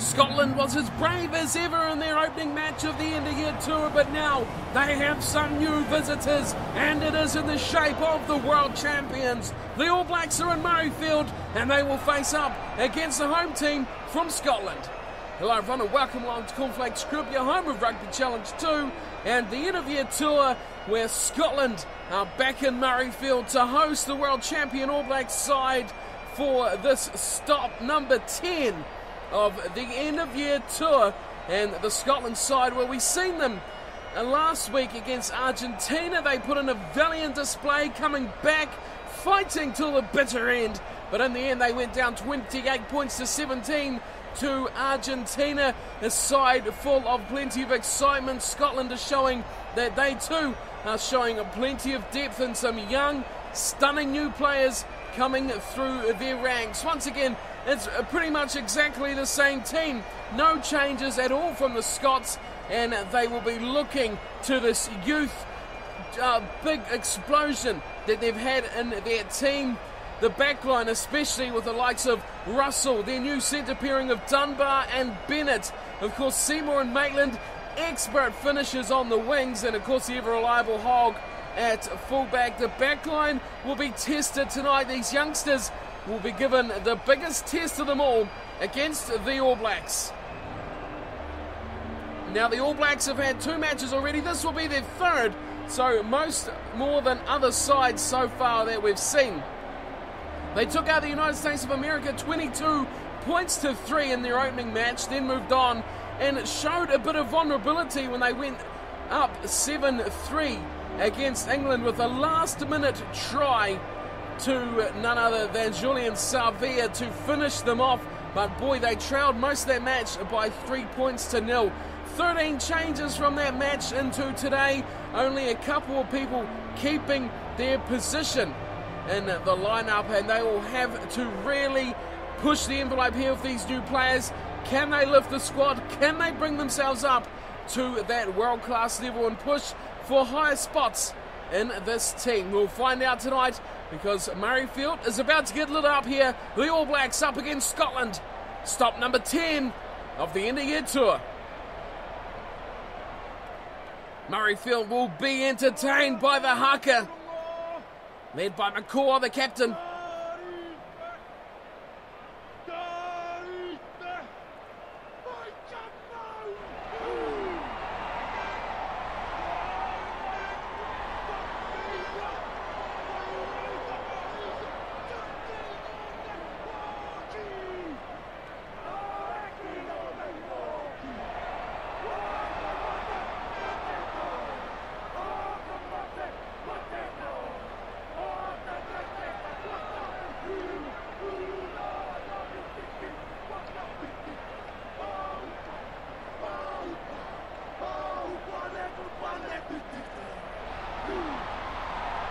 Scotland was as brave as ever in their opening match of the end-of-year tour, but now they have some new visitors, and it is in the shape of the world champions. The All Blacks are in Murrayfield, and they will face up against the home team from Scotland. Hello everyone and welcome along to Cornflakes Group, your home of Rugby Challenge 2 and the end-of-year tour where Scotland are back in Murrayfield to host the world champion All Blacks side for this stop number 10 of the end-of-year tour, and the Scotland side where we seen them last week against Argentina. They put in a valiant display, coming back, fighting till the bitter end, but in the end they went down 28 points to 17 to Argentina, a side full of plenty of excitement. Scotland is showing that they too are showing plenty of depth and some young, stunning new players coming through their ranks. Once again, it's pretty much exactly the same team. No changes at all from the Scots, and they will be looking to this youth big explosion that they've had in their team. The backline, especially with the likes of Russell, their new centre pairing of Dunbar and Bennett. Of course, Seymour and Maitland, expert finishers on the wings, and of course the ever-reliable Hogg at fullback. The backline will be tested tonight. These youngsters will be given the biggest test of them all against the All Blacks. Now, the All Blacks have had 2 matches already. This will be their 3rd, so more than other sides so far that we've seen. They took out the United States of America 22 points to 3 in their opening match, then moved on and showed a bit of vulnerability when they went up 7-3 against England with a last-minute try to none other than Julian Savea to finish them off. But boy, they trailed most of that match by 3 points to 0. 13 changes from that match into today. Only a couple of people keeping their position in the lineup, and they will have to really push the envelope here with these new players. Can they lift the squad? Can they bring themselves up to that world-class level and push for higher spots in this team? We'll find out tonight, because Murrayfield is about to get lit up here. The All Blacks up against Scotland. Stop number 10 of the end-of-year tour. Murrayfield will be entertained by the haka, led by McCaw, the captain.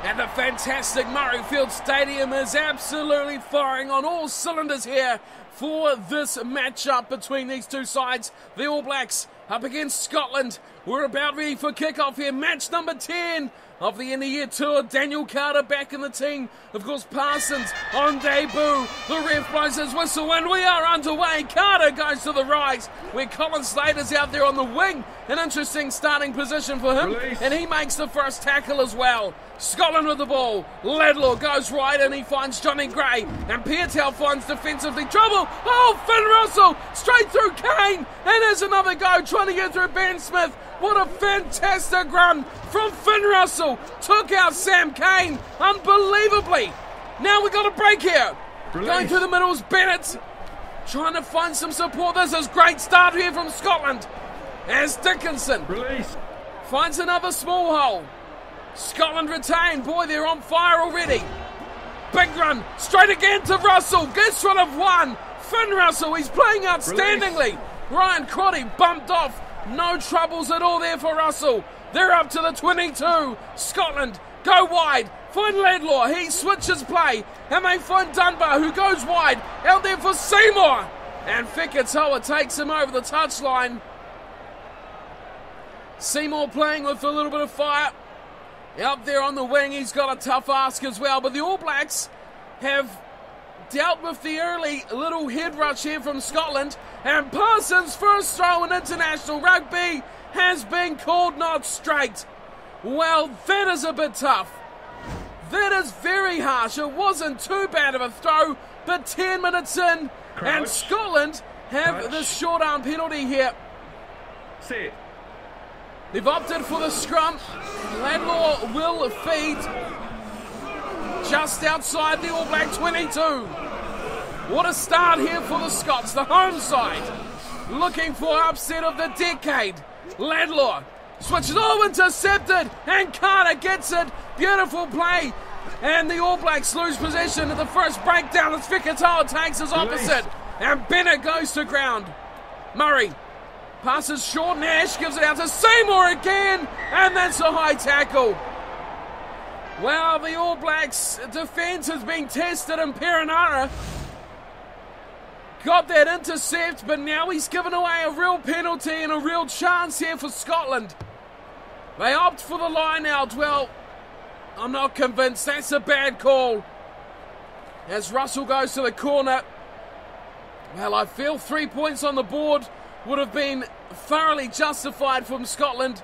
And the fantastic Murrayfield Stadium is absolutely firing on all cylinders here for this matchup between these two sides. The All Blacks up against Scotland. We're about ready for kickoff here. Match number 10 of the end-of-year tour. Daniel Carter back in the team. Of course, Parsons on debut. The ref blows his whistle and we are underway. Carter goes to the right, where Colin Slater's out there on the wing. An interesting starting position for him. Release. And he makes the first tackle as well. Scotland with the ball. Laidlaw goes right and he finds Johnny Gray. And Piatel finds defensively trouble. Oh, Finn Russell straight through Kane. And there's another go trying to get through Ben Smith. What a fantastic run from Finn Russell. Took out Sam Kane unbelievably. Now we got a break here. Release. Going through the middle is Bennett, trying to find some support. This is great start here from Scotland, as Dickinson finds another small hole. Scotland retain. Boy, they're on fire already. Big run straight again to Russell. Gets rid of one. Finn Russell, he's playing outstandingly. Release. Ryan Crotty bumped off. No troubles at all there for Russell. They're up to the 22. Scotland go wide. Find Laidlaw. He switches play. And they find Dunbar, who goes wide. Out there for Seymour. And Fekitoa takes him over the touchline. Seymour playing with a little bit of fire. Out there on the wing, he's got a tough ask as well. But the All Blacks have dealt with the early little head rush here from Scotland, and Parsons' first throw in international rugby has been called not straight. Well, that is a bit tough. That is very harsh. It wasn't too bad of a throw, but 10 minutes in, and Scotland have the short arm penalty here. Sit. They've opted for the scrum. Laidlaw will feed just outside the All Black 22. What a start here for the Scots, the home side. Looking for upset of the decade. Laidlaw switches, intercepted, and Carter gets it. Beautiful play. And the All Blacks lose possession at the first breakdown as Fikatoa takes his opposite. And Bennett goes to ground. Murray passes short, Nash gives it out to Seymour again, and that's a high tackle. Well, the All Blacks defence has been tested, and Perenara got that intercept, but now he's given away a real penalty and a real chance here for Scotland. They opt for the line out. Well, I'm not convinced. That's a bad call. As Russell goes to the corner. Well, I feel 3 points on the board would have been thoroughly justified from Scotland.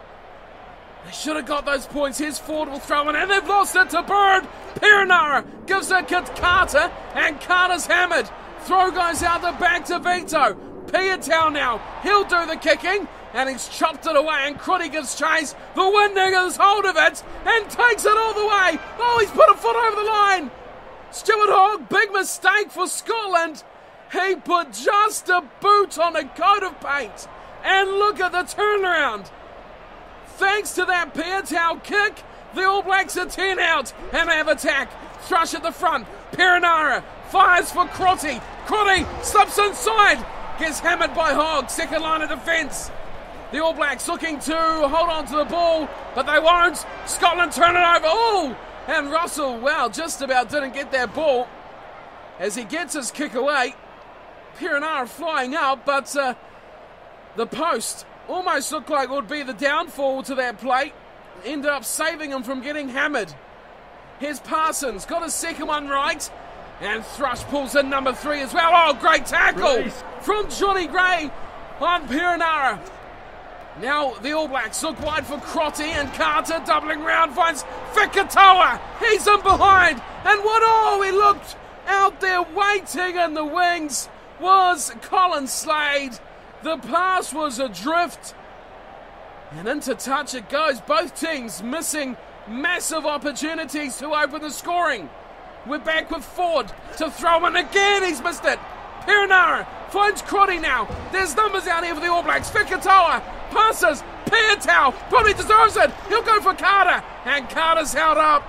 They should have got those points. Here's Ford will throw in, and they've lost it to Bird. Perenara gives it to Carter, and Carter's hammered. Throw goes out the back to Vito. Piatow now, he'll do the kicking, and he's chopped it away, and Crotty gives chase. The wind gets hold of it, and takes it all the way. Oh, he's put a foot over the line. Stuart Hogg, big mistake for Scotland. He put just a boot on a coat of paint, and look at the turnaround. Thanks to that Piatow kick, the All Blacks are 10 out, and they have attack. Thrush at the front. Perenara fires for Crotty. Crotty slips inside. Gets hammered by Hogg. Second line of defence. The All Blacks looking to hold on to the ball, but they won't. Scotland turn it over. Oh! And Russell, well, just about didn't get that ball as he gets his kick away. Perenara flying out, but the post almost looked like it would be the downfall to that play. Ended up saving him from getting hammered. Here's Parsons, got his second one right. And Thrush pulls in number 3 as well. Oh, great tackle from Johnny Gray on Perenara. Now the All Blacks look wide for Crotty, and Carter doubling round finds Fikatoa. He's in behind. And what? Oh, he looked out there waiting in the wings was Colin Slade. The pass was adrift, and into touch it goes. Both teams missing massive opportunities to open the scoring. We're back with Ford to throw in again. He's missed it. Perenara finds Crotty now. There's numbers out here for the All Blacks. Fikatoa passes. Piatow probably deserves it. He'll go for Carter, and Carter's held up.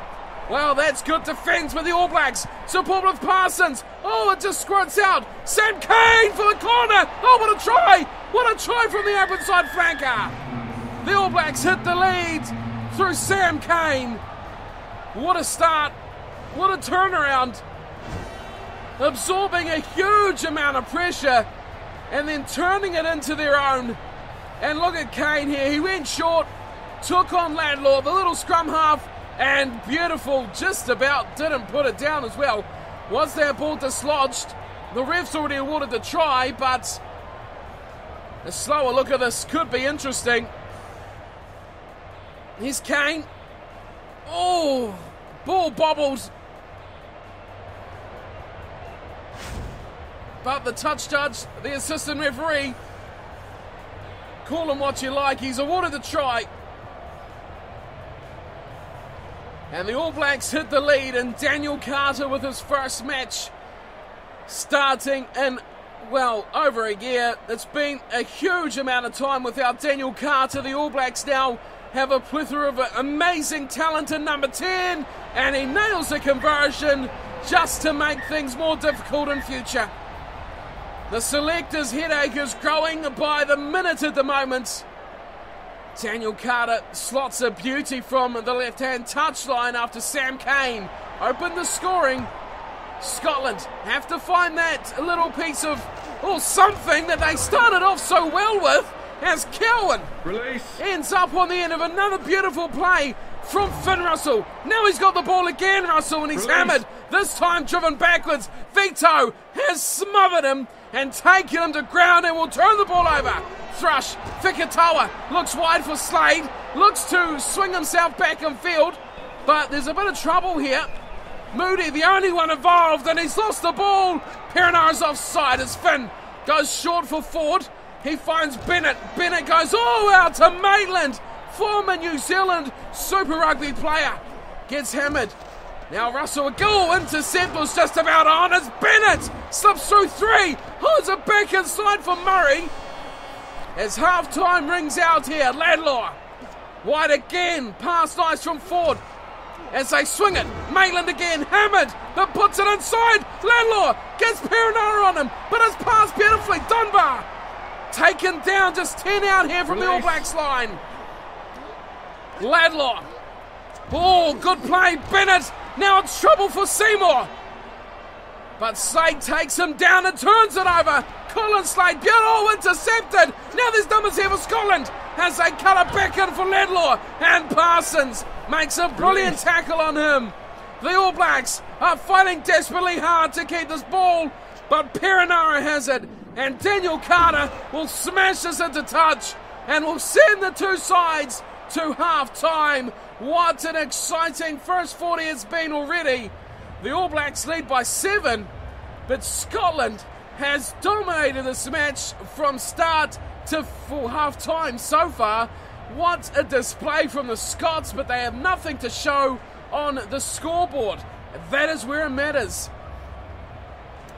Well, that's good defence with the All Blacks. Support with Parsons. Oh, it just squirts out. Sam Cane for the corner. Oh, what a try. What a try from the open side flanker. The All Blacks hit the lead through Sam Cane. What a start. What a turnaround. Absorbing a huge amount of pressure and then turning it into their own. And look at Cane here. He went short, took on Laidlaw, the little scrum half, and beautiful, just about didn't put it down as well. Was that ball dislodged? The ref's already awarded the try, but a slower look at this could be interesting. Here's Cane. Oh, ball bobbled. But the touch judge, the assistant referee, call him what you like, he's awarded the try. And the All Blacks hit the lead, and Daniel Carter with his first match starting in, well, over a year. It's been a huge amount of time without Daniel Carter. The All Blacks now have a plethora of amazing talent in number 10, and he nails the conversion just to make things more difficult in future. The selector's headache is growing by the minute at the moment. Daniel Carter slots a beauty from the left-hand touchline after Sam Cane opened the scoring. Scotland have to find that little piece of, or something that they started off so well with, as Cowan ends up on the end of another beautiful play from Finn Russell. Now he's got the ball again, Russell, and he's hammered. This time driven backwards. Vito has smothered him and taken him to ground and will turn the ball over. Thrush, Fikatawa looks wide for Slade, looks to swing himself back in field, but there's a bit of trouble here. Moody, the only one involved, and he's lost the ball. Perenara's offside as Finn goes short for Ford. He finds Bennett. Bennett goes all out to Maitland. Former New Zealand Super Rugby player gets hammered. Now Russell, a goal intercept was just about on as Bennett slips through three. Holds it back inside for Murray. As half-time rings out here, Laidlaw. Wide again, pass nice from Ford. As they swing it, Maitland again, hammered, but puts it inside. Laidlaw gets Perenara on him, but it's passed beautifully. Dunbar taken down, just 10 out here from the All Blacks line. Laidlaw. Oh, good play, Bennett. Now it's trouble for Seymour. But Slade takes him down and turns it over. Colin Slade, beautiful, intercepted. Now there's numbers here for Scotland as they cut it back in for Laidlaw. And Parsons makes a brilliant tackle on him. The All Blacks are fighting desperately hard to keep this ball, but Perenara has it. And Daniel Carter will smash this into touch and will send the two sides to half-time. What an exciting first 40 it's been already. The All Blacks lead by 7, but Scotland has dominated this match from start to full half-time so far. What a display from the Scots, but they have nothing to show on the scoreboard. That is where it matters.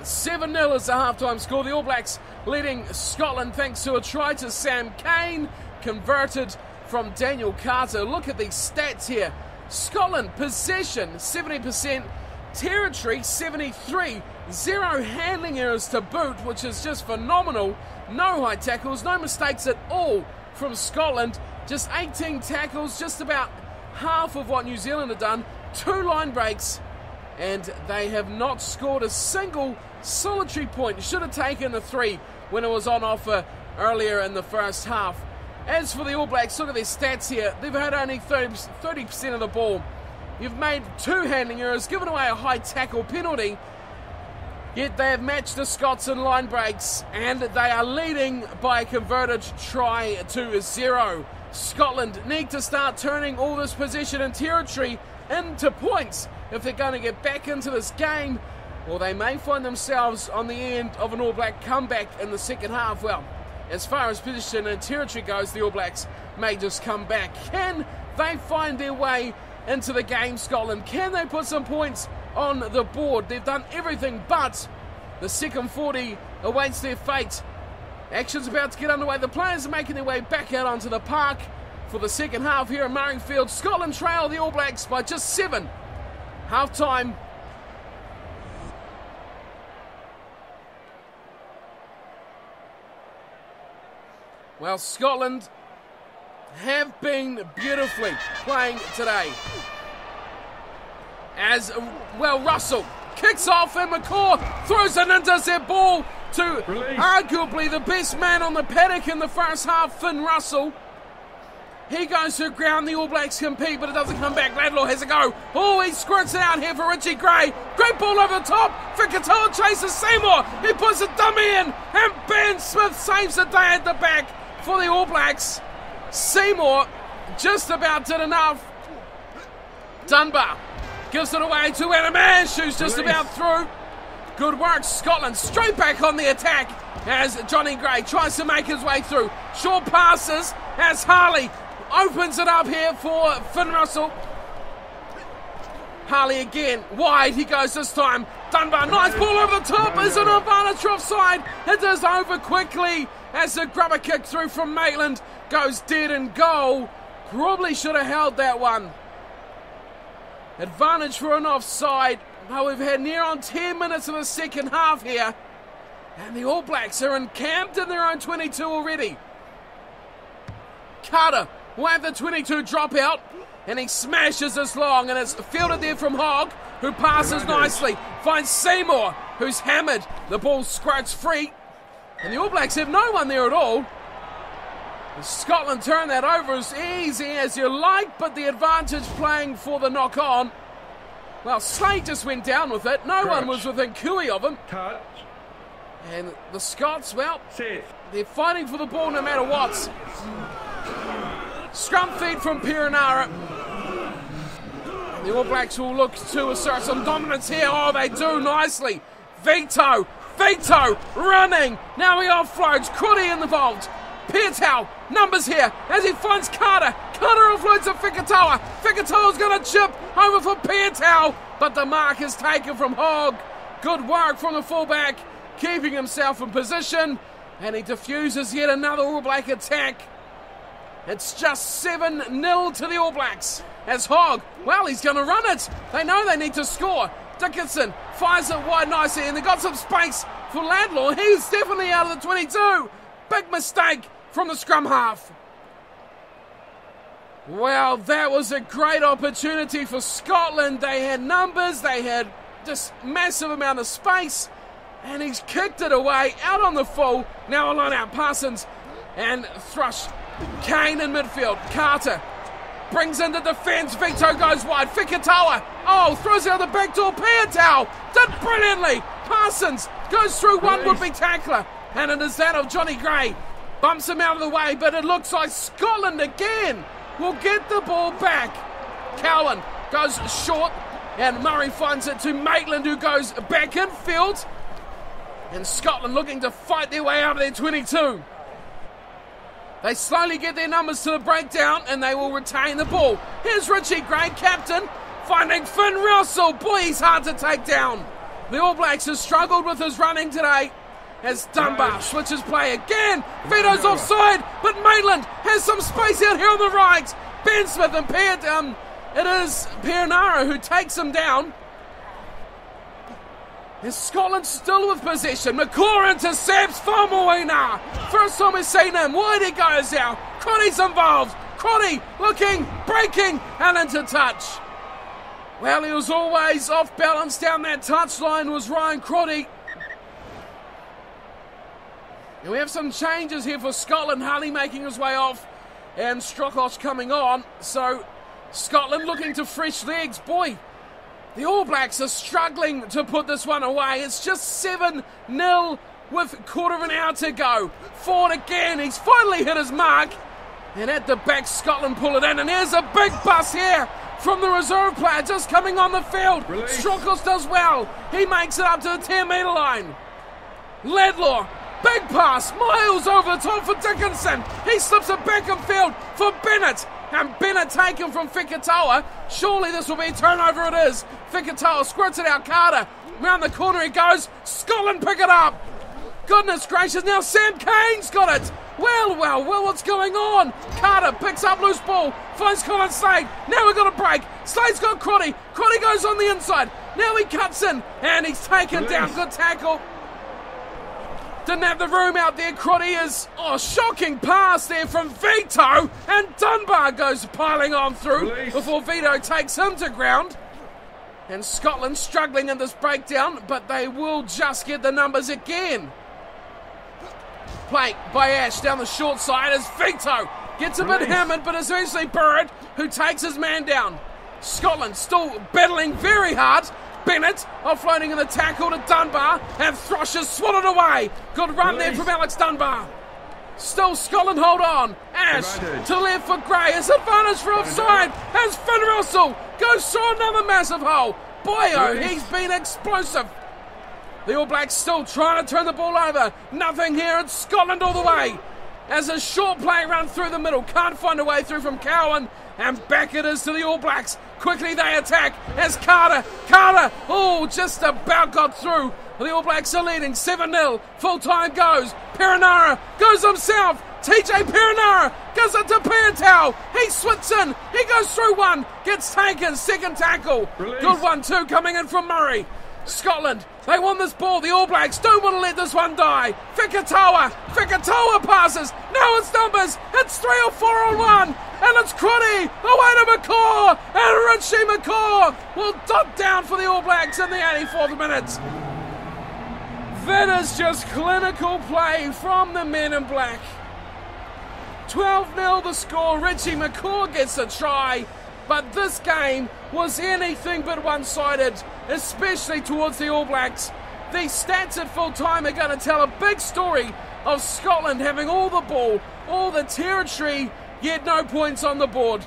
7-0 is the half-time score. The All Blacks leading Scotland thanks to a try to Sam Cane, converted from Daniel Carter. Look at these stats here. Scotland, possession, 70%. Territory, 73. 0 handling errors to boot, which is just phenomenal. No high tackles, no mistakes at all from Scotland. Just 18 tackles, just about half of what New Zealand have done. 2 line breaks, and they have not scored a single solitary point. Should have taken the 3 when it was on offer earlier in the first half. As for the All Blacks, look at their stats here. They've had only 30% of the ball. You've made 2 handling errors, given away a high tackle penalty. Yet they have matched the Scots in line breaks, and they are leading by a converted try to 0. Scotland need to start turning all this possession and territory into points if they're going to get back into this game, or they may find themselves on the end of an All Black comeback in the second half. Well, as far as position and territory goes, the All Blacks may just come back. Can they find their way into the game, Scotland? Can they put some points on the board? They've done everything but the second 40 awaits their fate. Action's about to get underway. The players are making their way back out onto the park for the second half here at Murrayfield. Scotland trail the All Blacks by just 7. Half-time. Well, Scotland have been beautifully playing today. As, well, Russell kicks off and McCaw throws an intercept ball to arguably the best man on the paddock in the first half, Finn Russell. He goes to ground, the All Blacks compete, but it doesn't come back. Laidlaw has a go. Oh, he squirts it out here for Richie Gray. Great ball over the top. Fikatoa chases Seymour. He puts a dummy in, and Ben Smith saves the day at the back for the All Blacks. Seymour just about did enough. Dunbar gives it away to Adamanch, who's just about through. Good work, Scotland. Straight back on the attack as Johnny Gray tries to make his way through. Short passes as Harley opens it up here for Finn Russell. Harley again, wide he goes this time. Dunbar, nice ball over the top. Is an advantage offside. It is over quickly as the grubber kick through from Maitland goes dead in goal. Probably should have held that one. Advantage for an offside. Now we've had near on 10 minutes of the second half here, and the All Blacks are encamped in their own 22 already. Carter will have the 22 drop out, and he smashes this long, and it's fielded there from Hogg, who passes nicely, finds Seymour, who's hammered. The ball squirts free, and the All Blacks have no one there at all. Scotland turn that over as easy as you like, but the advantage playing for the knock-on. Well, Slade just went down with it. No one was within cooey of him. Touch. And the Scots, well, Set. they're fighting for the ball no matter what. Scrum feed from Perenara. The All Blacks will look to assert some dominance here. Oh, they do nicely. Vito running. Now he offloads. Crotty involved. Pietau, numbers here as he finds Carter. Carter offloads to Fikatawa. Fikatawa's going to chip over for Pietau, but the mark is taken from Hogg. Good work from the fullback, keeping himself in position, and he diffuses yet another All Black attack. It's just 7-0 to the All Blacks. As Hogg, well, he's going to run it. They know they need to score. Dickinson fires it wide nicely, and they got some space for Laidlaw. He's definitely out of the 22. Big mistake from the scrum half. Well, that was a great opportunity for Scotland. They had numbers, they had this massive amount of space, and he's kicked it away out on the full. Now a line out, Parsons and Thrush. Kane in midfield. Carter brings in the defence. Vito goes wide. Fikatawa, throws out the back door. Pietau did brilliantly. Parsons goes through one would-be tackler, and it is that of Johnny Gray. Bumps him out of the way, but it looks like Scotland again will get the ball back. Cowan goes short, and Murray finds it to Maitland, who goes back in field. And Scotland looking to fight their way out of their 22. They slowly get their numbers to the breakdown, and they will retain the ball. Here's Richie Gray, captain, finding Finn Russell. Boy, he's hard to take down. The All Blacks have struggled with his running today, as Dunbar switches play again. Vito's offside, but Maitland has some space out here on the right. Ben Smith and it is Perenara who takes him down. Is Scotland still with possession? McCaw intercepts for Moina. First time we've seen him. Wide he goes out. Crotty's involved. Crotty looking, breaking, and into touch. Well, he was always off balance down that touchline, was Ryan Crotty. And we have some changes here for Scotland. Harley making his way off, and Strokos coming on. So Scotland looking to fresh legs. Boy, the All Blacks are struggling to put this one away. It's just 7-0 with a quarter of an hour to go. Ford again, he's finally hit his mark. And at the back, Scotland pull it in. And here's a big bus here from the reserve player just coming on the field. Strokos does well. He makes it up to the 10-metre line. Laidlaw, big pass, miles over the top for Dickinson. He slips it back in field for Bennett. And Bennett taken from Fikatawa. Surely this will be a turnover. It is. Fikatawa squirts it out. Carter round the corner he goes. Scotland pick it up. Goodness gracious, now Sam Kane's got it. Well, what's going on? Carter picks up loose ball, finds Colin Slade. Now we've got a break. Slade's got Crotty. Crotty goes on the inside. Now he cuts in, and he's taken down. Good tackle. Didn't have the room out there. Crotty is, shocking pass there from Vito, and Dunbar goes piling on through before Vito takes him to ground. And Scotland struggling in this breakdown, but they will just get the numbers again. Play by Ash down the short side as Vito gets a bit hammered, but it's eventually Burrett who takes his man down. Scotland still battling very hard. Bennett offloading in the tackle to Dunbar, and Thrush has swatted away. Good run there from Alex Dunbar. Still Scotland hold on. Ash to left for Gray. It's advantage for offside as Finn Russell goes through another massive hole. Boy, he's been explosive. The All Blacks still trying to turn the ball over. Nothing here. It's Scotland all the way. As a short play run through the middle. Can't find a way through from Cowan. And back it is to the All Blacks. Quickly they attack as Carter, just about got through. The All Blacks are leading 7-0. Full time goes. Perenara goes himself. TJ Perenara goes into Pietau. He swits in. He goes through one. Gets taken. Second tackle. Good one too coming in from Murray. Scotland, they won this ball. The All Blacks don't want to let this one die. Fikatawa passes. Now it's numbers. It's 3 or 4 on 1. And it's Crotty away to McCaw. And Richie McCaw will dot down for the All Blacks in the 84th minute. That is just clinical play from the men in black. 12-0 the score. Richie McCaw gets a try. But this game was anything but one-sided, especially towards the All Blacks. These stats at full time are going to tell a big story of Scotland having all the ball, all the territory, yet no points on the board.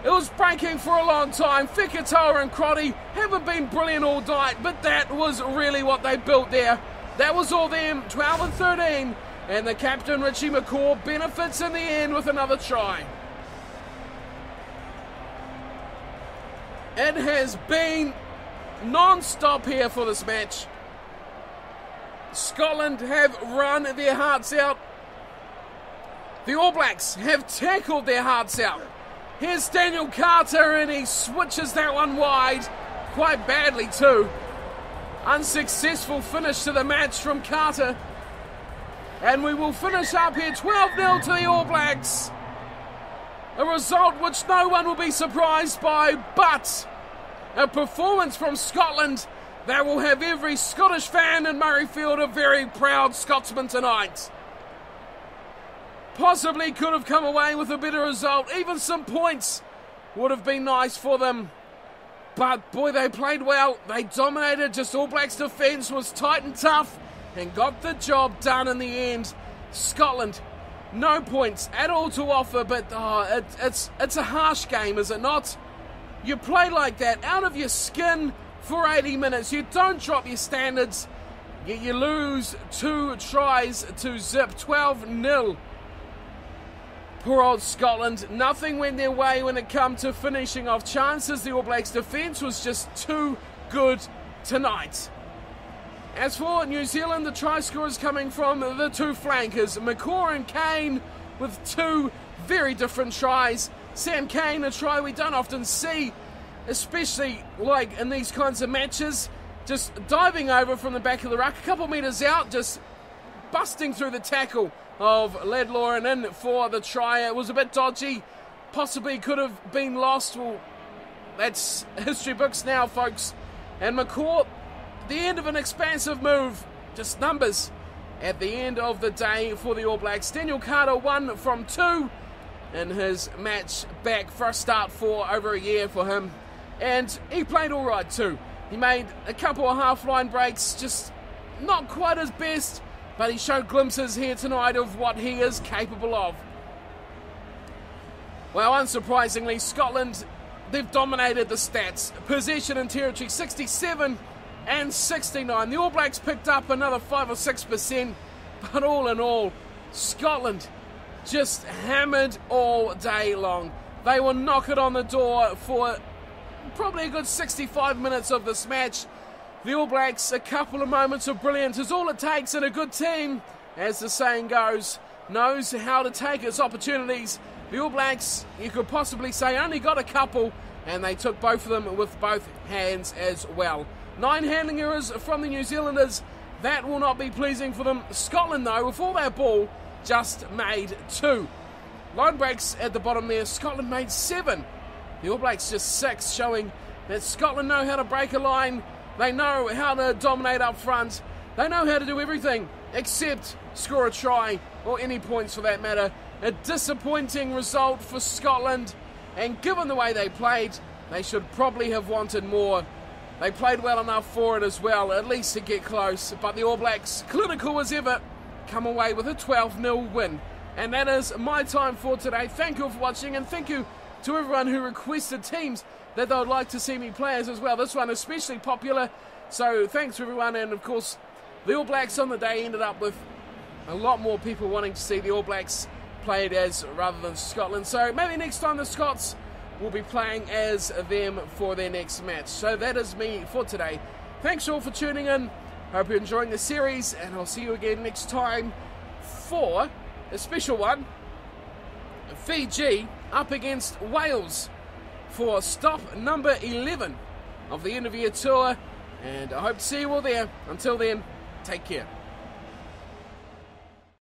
It was breaking for a long time. Fekitoa and Crotty haven't been brilliant all night, but that was really what they built there. That was all them, 12 and 13, and the captain, Richie McCaw, benefits in the end with another try. It has been non-stop here for this match. Scotland have run their hearts out. The All Blacks have tackled their hearts out. Here's Daniel Carter, and he switches that one wide, quite badly too. Unsuccessful finish to the match from Carter. And we will finish up here 12-0 to the All Blacks. A result which no one will be surprised by, but a performance from Scotland that will have every Scottish fan in Murrayfield a very proud Scotsman tonight. Possibly could have come away with a better result. Even some points would have been nice for them. But boy, they played well. They dominated. Just All Blacks defence was tight and tough and got the job done in the end. Scotland, no points at all to offer, but it's a harsh game, is it not? You play like that, out of your skin for 80 minutes. You don't drop your standards, yet you lose 2 tries to zip, 12-0. Poor old Scotland. Nothing went their way when it came to finishing off chances. The All Blacks defence was just too good tonight. As for New Zealand, the try scorers coming from the 2 flankers, McCaw and Kane, with 2 very different tries. Sam Kane, a try we don't often see, especially like in these kinds of matches, just diving over from the back of the ruck, a couple metres out, just busting through the tackle of Laidlaw and in for the try. It was a bit dodgy, possibly could have been lost. Well, that's history books now, folks. And McCaw, the end of an expansive move, just numbers at the end of the day for the All Blacks. Daniel Carter 1 from 2 in his match back, first start for over a year for him, and he played all right too. He made a couple of half-line breaks, just not quite his best, but he showed glimpses here tonight of what he is capable of. Well, unsurprisingly, Scotland, they've dominated the stats. Possession and territory, 67 and 69. The All Blacks picked up another 5 or 6%, but all in all, Scotland just hammered all day long. They will knock it on the door for probably a good 65 minutes of this match. The All Blacks, a couple of moments of brilliance is all it takes, and a good team, as the saying goes, knows how to take its opportunities. The All Blacks, you could possibly say, only got a couple, and they took both of them with both hands as well. 9 handling errors from the New Zealanders. That will not be pleasing for them. Scotland, though, with all that ball, just made 2. Line breaks at the bottom there. Scotland made 7. The All Blacks just 6, showing that Scotland know how to break a line. They know how to dominate up front. They know how to do everything except score a try, or any points for that matter. A disappointing result for Scotland, and given the way they played, they should probably have wanted more. They played well enough for it as well, at least to get close, but the All Blacks, clinical as ever, come away with a 12-0 win. And that is my time for today. Thank you for watching, and thank you to everyone who requested teams that they would like to see me play as well. This one especially popular, so thanks to everyone. And of course, the All Blacks on the day ended up with a lot more people wanting to see the All Blacks played as rather than Scotland. So maybe next time the Scots will be playing as them for their next match. So that is me for today. Thanks all for tuning in. Hope you're enjoying the series, and I'll see you again next time for a special one. Fiji up against Wales for stop number 11 of the end of year tour, and I hope to see you all there. Until then, take care.